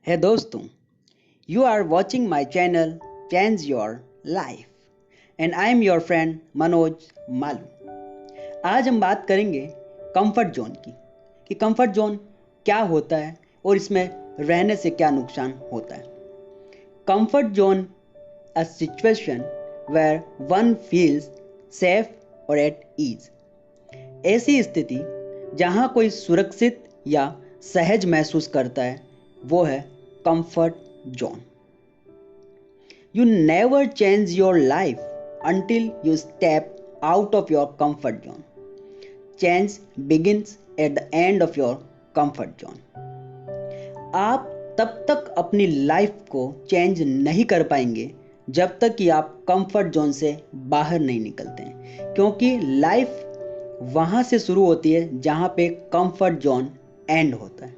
Hey दोस्तों, you are watching my channel Change Your Life and I am your friend Manoj Malu. आज हम बात करेंगे कंफर्ट जोन की कि कंफर्ट जोन क्या होता है और इसमें रहने से क्या नुकसान होता है। Comfort zone a situation where one feels safe और एट ईज। ऐसी स्थिति जहां कोई सुरक्षित या सहज महसूस करता है वो है comfort zone. You never change your life until you step out of your comfort zone. Change begins at the end of your comfort zone. आप तब तक अपनी लाइफ को चेंज नहीं कर पाएंगे जब तक कि आप कंफर्ट जोन से बाहर नहीं निकलते हैं, क्योंकि लाइफ वहाँ से शुरू होती है जहाँ पे कंफर्ट जोन एंड होता है।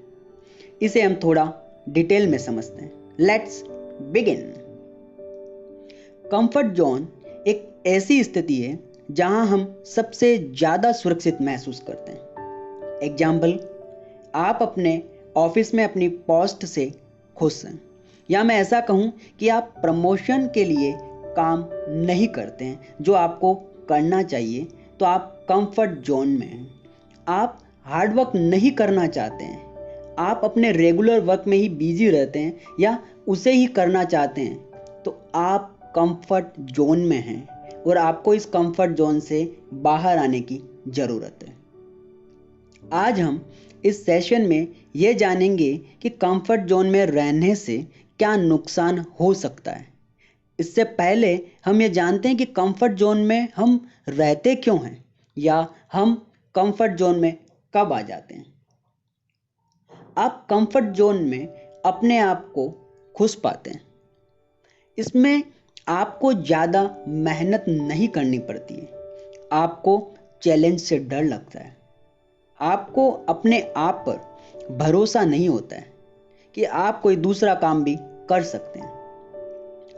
इसे हम थोड़ा डिटेल में समझते हैं। Let's begin. कंफर्ट जोन एक ऐसी स्थिति है जहां हम सबसे ज़्यादा सुरक्षित महसूस करते हैं। एग्जाम्पल, आप अपने ऑफिस में अपनी पोस्ट से खुश हैं, या मैं ऐसा कहूं कि आप प्रमोशन के लिए काम नहीं करते हैं जो आपको करना चाहिए, तो आप कंफर्ट जोन में हैं। आप हार्डवर्क नहीं करना चाहते हैं, आप अपने रेगुलर वर्क में ही बिजी रहते हैं या उसे ही करना चाहते हैं, तो आप कंफर्ट जोन में हैं और आपको इस कंफर्ट जोन से बाहर आने की ज़रूरत है। आज हम इस सेशन में ये जानेंगे कि कंफर्ट जोन में रहने से क्या नुकसान हो सकता है। इससे पहले हम ये जानते हैं कि कंफर्ट जोन में हम रहते क्यों हैं या हम कंफर्ट जोन में कब आ जाते हैं। आप कंफर्ट जोन में अपने आप को खुश पाते हैं। इसमें आपको ज़्यादा मेहनत नहीं करनी पड़ती है, आपको चैलेंज से डर लगता है, आपको अपने आप पर भरोसा नहीं होता है कि आप कोई दूसरा काम भी कर सकते हैं,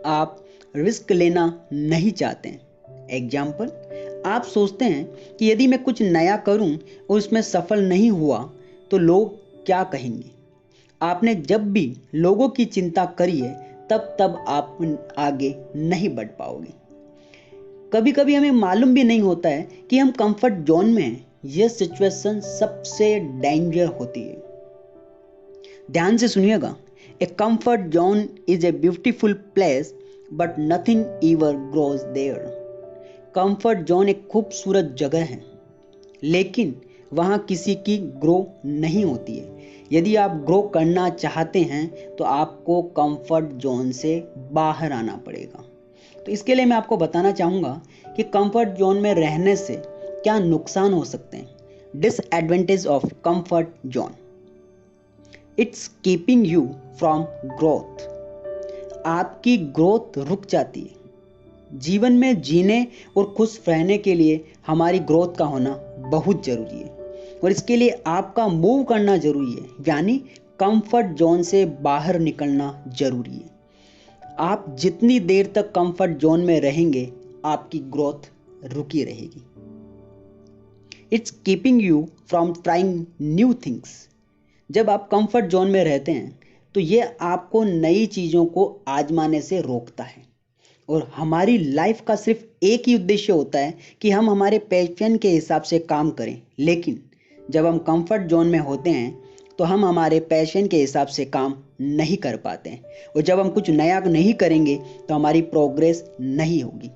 आप रिस्क लेना नहीं चाहते हैं। एग्जाम्पल, आप सोचते हैं कि यदि मैं कुछ नया करूं और उसमें सफल नहीं हुआ तो लोग क्या कहेंगे। आपने जब भी लोगों की चिंता करी है तब आप आगे नहीं बढ़ पाओगे। कभी कभी हमें मालूम भी नहीं होता है कि हम कंफर्ट जोन में हैं। यह सिचुएशन सबसे डेंजर होती है। ध्यान से सुनिएगा। A comfort zone is a beautiful place but nothing ever grows there. Comfort zone एक खूबसूरत जगह है, लेकिन वहाँ किसी की ग्रो नहीं होती है। यदि आप ग्रो करना चाहते हैं तो आपको कंफर्ट जोन से बाहर आना पड़ेगा। तो इसके लिए मैं आपको बताना चाहूँगा कि कंफर्ट जोन में रहने से क्या नुकसान हो सकते हैं। Disadvantage of comfort zone, it's keeping you from growth. आपकी ग्रोथ रुक जाती है। जीवन में जीने और खुश रहने के लिए हमारी ग्रोथ का होना बहुत ज़रूरी है और इसके लिए आपका मूव करना ज़रूरी है, यानी कंफर्ट जोन से बाहर निकलना ज़रूरी है। आप जितनी देर तक कंफर्ट जोन में रहेंगे आपकी ग्रोथ रुकी रहेगी। It's keeping you from trying new things. जब आप कंफर्ट जोन में रहते हैं तो ये आपको नई चीज़ों को आजमाने से रोकता है। और हमारी लाइफ का सिर्फ एक ही उद्देश्य होता है कि हम हमारे पैशन के हिसाब से काम करें, लेकिन जब हम कंफर्ट जोन में होते हैं तो हम हमारे पैशन के हिसाब से काम नहीं कर पाते हैं, और जब हम कुछ नया नहीं करेंगे तो हमारी प्रोग्रेस नहीं होगी।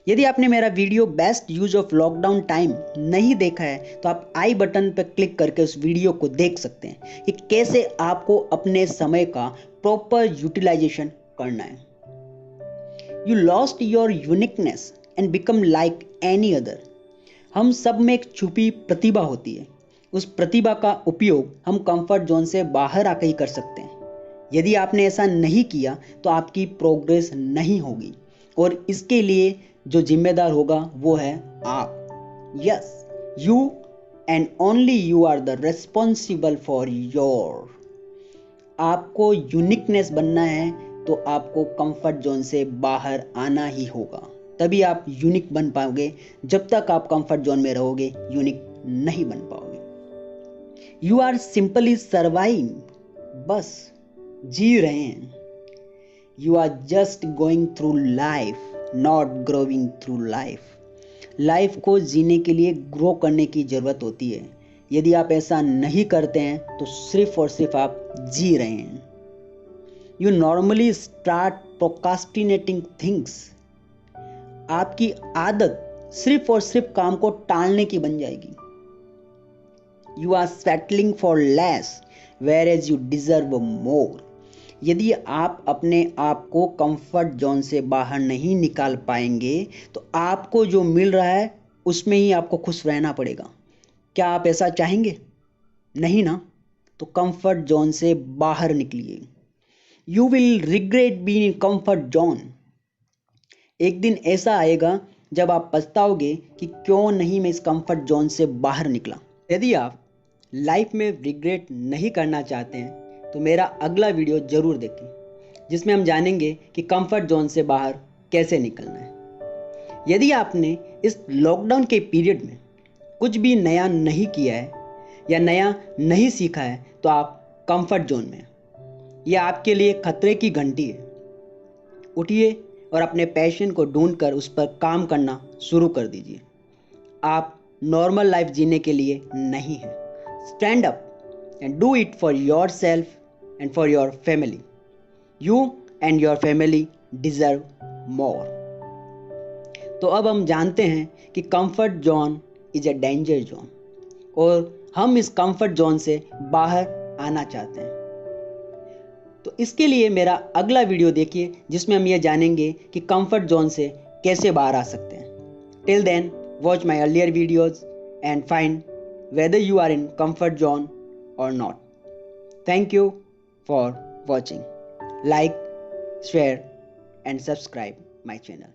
यदि आपने मेरा video best use of lockdown time नहीं देखा है तो आप आई बटन पर क्लिक करके उस वीडियो को देख सकते हैं कि कैसे आपको अपने समय का प्रॉपर यूटिलाइजेशन करना है। You lost your uniqueness and become like any other. हम सब में एक छुपी प्रतिभा होती है। उस प्रतिभा का उपयोग हम कंफर्ट जोन से बाहर आकर ही कर सकते हैं। यदि आपने ऐसा नहीं किया तो आपकी प्रोग्रेस नहीं होगी, और इसके लिए जो जिम्मेदार होगा वो है आप। Yes, you and only you are the responsible for your. आपको यूनिकनेस बनना है तो आपको कंफर्ट जोन से बाहर आना ही होगा, तभी आप यूनिक बन पाओगे। जब तक आप कंफर्ट जोन में रहोगे यूनिक नहीं बन पाओगे। यू आर सिंपली सर्वाइविंग, बस जी रहे हैं। You are just going through life, not growing through life. Life को जीने के लिए ग्रो करने की ज़रूरत होती है। यदि आप ऐसा नहीं करते हैं तो सिर्फ और सिर्फ आप जी रहे हैं। You normally start procrastinating things. आपकी आदत सिर्फ और सिर्फ काम को टालने की बन जाएगी। You are settling for less whereas you deserve more. यदि आप अपने आप को कंफर्ट जोन से बाहर नहीं निकाल पाएंगे तो आपको जो मिल रहा है उसमें ही आपको खुश रहना पड़ेगा। क्या आप ऐसा चाहेंगे? नहीं ना। तो कंफर्ट जोन से बाहर निकलिए। You will regret being in comfort zone. एक दिन ऐसा आएगा जब आप पछताओगे कि क्यों नहीं मैं इस कंफर्ट जोन से बाहर निकला। यदि आप लाइफ में रिग्रेट नहीं करना चाहते हैं तो मेरा अगला वीडियो ज़रूर देखें, जिसमें हम जानेंगे कि कंफर्ट जोन से बाहर कैसे निकलना है। यदि आपने इस लॉकडाउन के पीरियड में कुछ भी नया नहीं किया है या नया नहीं सीखा है तो आप कंफर्ट जोन में हैं। यह आपके लिए खतरे की घंटी है। उठिए और अपने पैशन को ढूंढकर उस पर काम करना शुरू कर दीजिए। आप नॉर्मल लाइफ जीने के लिए नहीं हैं। Stand up and do it for your self and for your family. You and your family deserve more. तो अब हम जानते हैं कि comfort zone is a danger zone और हम इस कंफर्ट जोन से बाहर आना चाहते हैं। तो इसके लिए मेरा अगला वीडियो देखिए, जिसमें हम ये जानेंगे कि कंफर्ट जोन से कैसे बाहर आ सकते हैं। Till then, watch my earlier videos and find whether you are in comfort zone or not. Thank you for watching. Like, share and subscribe my channel.